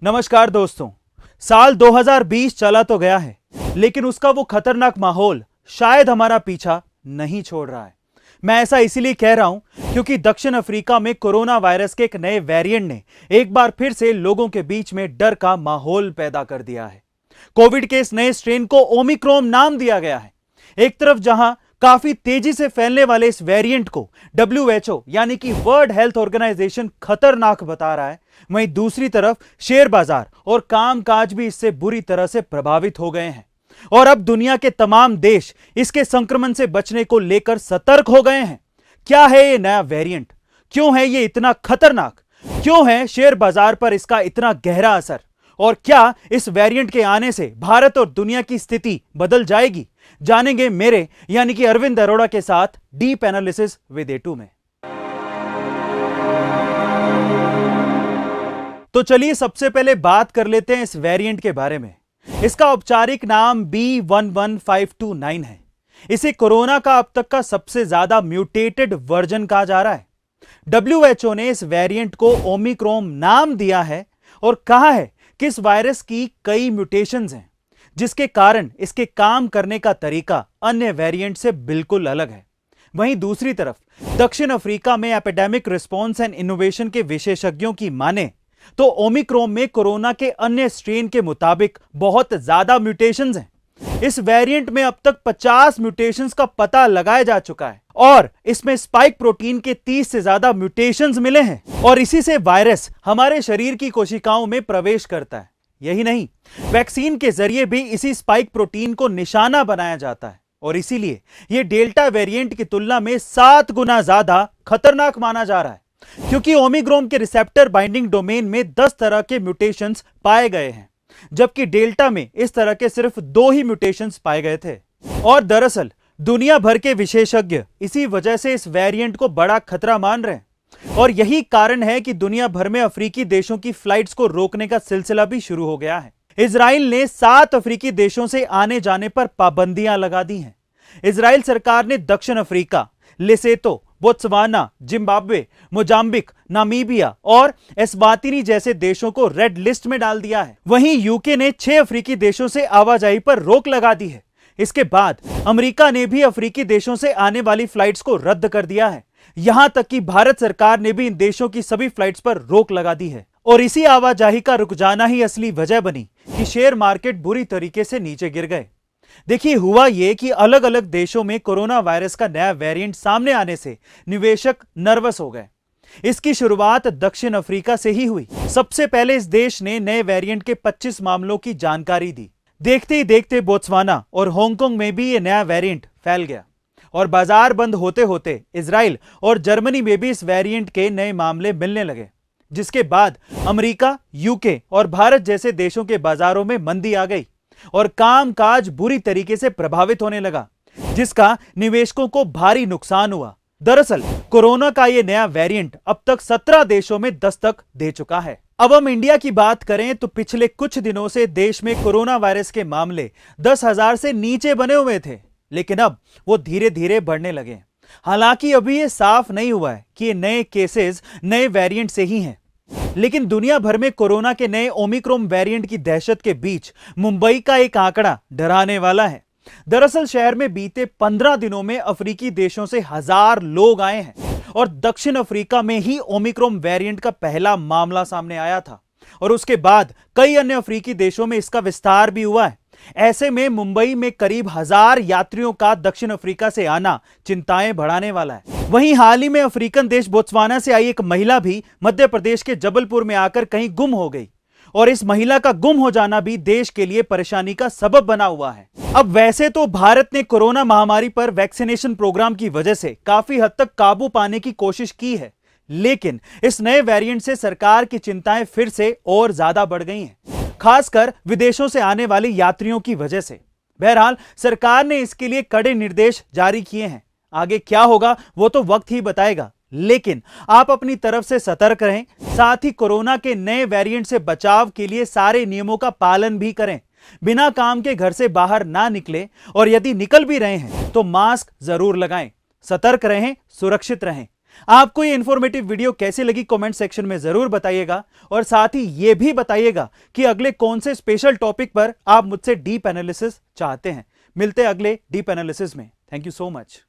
नमस्कार दोस्तों। साल 2020 चला तो गया है, लेकिन उसका वो खतरनाक माहौल शायद हमारा पीछा नहीं छोड़ रहा है। मैं ऐसा इसीलिए कह रहा हूं क्योंकि दक्षिण अफ्रीका में कोरोना वायरस के एक नए वेरिएंट ने एक बार फिर से लोगों के बीच में डर का माहौल पैदा कर दिया है। कोविड के इस नए स्ट्रेन को ओमिक्रॉन नाम दिया गया है। एक तरफ जहां काफी तेजी से फैलने वाले इस वेरिएंट को WHO यानी कि वर्ल्ड हेल्थ ऑर्गेनाइजेशन खतरनाक बता रहा है, वहीं दूसरी तरफ शेयर बाजार और कामकाज भी इससे बुरी तरह से प्रभावित हो गए हैं। और अब दुनिया के तमाम देश इसके संक्रमण से बचने को लेकर सतर्क हो गए हैं। क्या है ये नया वेरिएंट? क्यों है ये इतना खतरनाक? क्यों है शेयर बाजार पर इसका इतना गहरा असर? और क्या इस वेरिएंट के आने से भारत और दुनिया की स्थिति बदल जाएगी? जानेंगे मेरे यानी कि अरविंद अरोड़ा के साथ डीप एनालिसिस विद A2 में। तो चलिए सबसे पहले बात कर लेते हैं इस वेरिएंट के बारे में। इसका औपचारिक नाम B11529 है। इसे कोरोना का अब तक का सबसे ज्यादा म्यूटेटेड वर्जन कहा जा रहा है। WHO ने इस वेरिएंट को ओमिक्रॉन नाम दिया है और कहा है कि इस वायरस की कई म्यूटेशंस हैं, जिसके कारण इसके काम करने का तरीका अन्य वेरिएंट से बिल्कुल अलग है। वहीं दूसरी तरफ दक्षिण अफ्रीका में एपिडेमिक रिस्पांस एंड इनोवेशन के विशेषज्ञों की माने तो ओमिक्रॉन में कोरोना के अन्य स्ट्रेन के मुताबिक बहुत ज्यादा म्यूटेशंस हैं। इस वेरिएंट में अब तक 50 म्यूटेशंस का पता लगाया जा चुका है और इसमें स्पाइक प्रोटीन के 30 से ज्यादा म्यूटेशंस मिले हैं और इसी से वायरस हमारे शरीर की कोशिकाओं में प्रवेश करता है। यही नहीं, वैक्सीन के जरिए भी इसी स्पाइक प्रोटीन को निशाना बनाया जाता है और इसीलिए यह डेल्टा वेरिएंट की तुलना में 7 गुना ज्यादा खतरनाक माना जा रहा है, क्योंकि ओमिक्रॉन के रिसेप्टर बाइंडिंग डोमेन में 10 तरह के म्यूटेशंस पाए गए हैं, जबकि डेल्टा में इस तरह के सिर्फ 2 ही म्यूटेशंस पाए गए थे। और दरअसल दुनिया भर के विशेषज्ञ इसी वजह से इस वेरिएंट को बड़ा खतरा मान रहे हैं और यही कारण है कि दुनिया भर में अफ्रीकी देशों की फ्लाइट्स को रोकने का सिलसिला भी शुरू हो गया है। इजराइल ने 7 अफ्रीकी देशों से आने जाने पर पाबंदियां लगा दी हैं। इजराइल सरकार ने दक्षिण Africa, Lesotho, Botswana, Zimbabwe, Mozambique, Namibia और एस्वातिनी जैसे देशों को रेड लिस्ट में डाल दिया है। वहीं यूके ने 6 अफ्रीकी देशों से आवाजाही पर रोक लगा दी है। इसके बाद अमेरिका ने भी अफ्रीकी देशों से आने वाली फ्लाइट्स को रद्द कर दिया है। यहां तक कि भारत सरकार ने भी इन देशों की सभी फ्लाइट्स पर रोक लगा दी है और इसी आवाजाही का रुक जाना ही असली वजह बनी कि शेयर मार्केट बुरी तरीके से नीचे गिर गए। देखिए, हुआ यह कि अलग अलग देशों में कोरोना वायरस का नया वेरिएंट सामने आने से निवेशक नर्वस हो गए। इसकी शुरुआत दक्षिण अफ्रीका से ही हुई। सबसे पहले इस देश ने नए वेरिएंट के 25 मामलों की जानकारी दी। देखते ही देखते बोत्सवाना और हांगकांग में भी यह नया वेरिएंट फैल गया और बाजार बंद होते होते इजराइल और जर्मनी में भी इस वेरिएंट के नए मामले मिलने लगे, जिसके बाद अमेरिका, यूके और भारत जैसे देशों के बाजारों में मंदी आ गई और कामकाज बुरी तरीके से प्रभावित होने लगा, जिसका निवेशकों को भारी नुकसान हुआ। दरअसल कोरोना का यह नया वेरिएंट अब तक 17 देशों में दस्तक दे चुका है। अब हम इंडिया की बात करें तो पिछले कुछ दिनों से देश में कोरोना वायरस के मामले 10,000 से नीचे बने हुए थे, लेकिन अब वो धीरे धीरे बढ़ने लगे। हालांकि अभी ये साफ नहीं हुआ है कि ये नए केसेस नए वेरिएंट से ही हैं, लेकिन दुनिया भर में कोरोना के नए ओमिक्रॉन वेरिएंट की दहशत के बीच मुंबई का एक आंकड़ा डराने वाला है। दरअसल शहर में बीते 15 दिनों में अफ्रीकी देशों से 1000 लोग आए हैं और दक्षिण अफ्रीका में ही ओमिक्रॉन वेरिएंट का पहला मामला सामने आया था और उसके बाद कई अन्य अफ्रीकी देशों में इसका विस्तार भी हुआ है। ऐसे में मुंबई में करीब 1000 यात्रियों का दक्षिण अफ्रीका से आना चिंताएं बढ़ाने वाला है। वहीं हाल ही में अफ्रीकन देश बोत्सवाना से आई एक महिला भी मध्य प्रदेश के जबलपुर में आकर कहीं गुम हो गई और इस महिला का गुम हो जाना भी देश के लिए परेशानी का सबब बना हुआ है। अब वैसे तो भारत ने कोरोना महामारी पर वैक्सीनेशन प्रोग्राम की वजह से काफी हद तक काबू पाने की कोशिश की है, लेकिन इस नए वेरिएंट से सरकार की चिंताएं फिर से और ज्यादा बढ़ गई हैं, खासकर विदेशों से आने वाले यात्रियों की वजह से। बहरहाल सरकार ने इसके लिए कड़े निर्देश जारी किए हैं। आगे क्या होगा वो तो वक्त ही बताएगा, लेकिन आप अपनी तरफ से सतर्क रहें, साथ ही कोरोना के नए वेरिएंट से बचाव के लिए सारे नियमों का पालन भी करें। बिना काम के घर से बाहर ना निकलें और यदि निकल भी रहे हैं तो मास्क जरूर लगाएं। सतर्क रहें, सुरक्षित रहें। आपको ये इंफॉर्मेटिव वीडियो कैसी लगी कमेंट सेक्शन में जरूर बताइएगा और साथ ही ये भी बताइएगा कि अगले कौन से स्पेशल टॉपिक पर आप मुझसे डीप एनालिसिस चाहते हैं। मिलते हैं अगले डीप एनालिसिस में। Thank you so much.